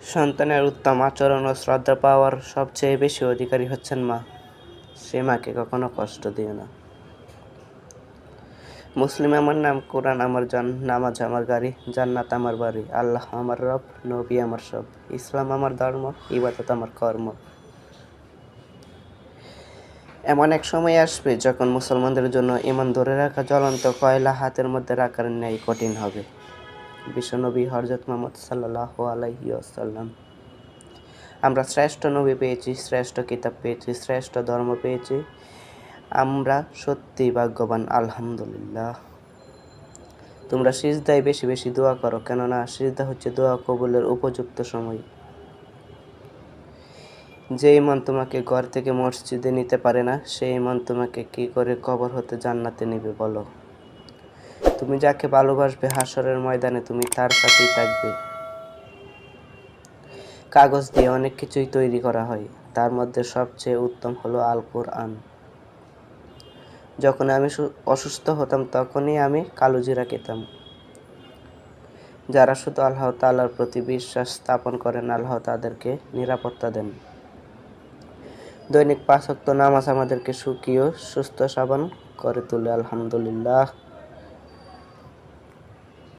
সন্তানের উত্তম আচরণ ও শ্রদ্ধা পাওয়ার সবচেয়ে বেশি অধিকারী হচ্ছেন মা। সে মাকে কখনো কষ্ট দিও না। মুসলিম আমার নাম, কোরআন আমার জান, নামাজ আমার গাড়ি, জান্নাত আমার বাড়ি, আল্লাহ আমার রব, নবী আমার সব, ইসলাম আমার ধর্ম, ইবাদত আমার কর্ম। এমন এক সময় আসবে যখন মুসলমানদের জন্য ঈমান ধরে রাখা জ্বলন্ত কয়লা হাতের মধ্যে রাখার ন্যায় কঠিন হবে। বিশ্বনবী হযরত মুহাম্মদ সাল্লাল্লাহু আলাইহি ওয়াসাল্লাম। আমরা শ্রেষ্ঠ নবী পেয়েছি, শ্রেষ্ঠ কিতাব পেয়েছি, শ্রেষ্ঠ ধর্ম পেয়েছি। আমরা সত্যিই ভাগ্যবান, আলহামদুলিল্লাহ। তোমরা সিজদায় বেশি বেশি দোয়া করো, কেননা সিজদা হচ্ছে দোয়া কবুলের উপযুক্ত সময়। যে ইমান তোমাকে ঘর থেকে মসজিদে নিতে পারে না, সেই ইমান তোমাকে কি করে কবর হতে জান্নাতে নেবে বলো? তুমি যাকে ভালোবাসবে হাসরের ময়দানে তুমি তার সাথেই থাকবে। কাগজ দিয়ে অনেক কিছুই তৈরি করা হয়, তার মধ্যে সবচেয়ে উত্তম হলো আল কোরআন। যখন আমি অসুস্থ হতাম তখনই আমি কালোজিরা খেতাম। যারা শুধু আল্লাহ তাআলার প্রতি বিশ্বাস স্থাপন করেন, আল্লাহ তাদেরকে নিরাপত্তা দেন। দৈনিক 5 ওয়াক্ত নামাজ আমাদেরকে সুখী ও সুস্থ সাবান করে তোলে, আলহামদুলিল্লাহ।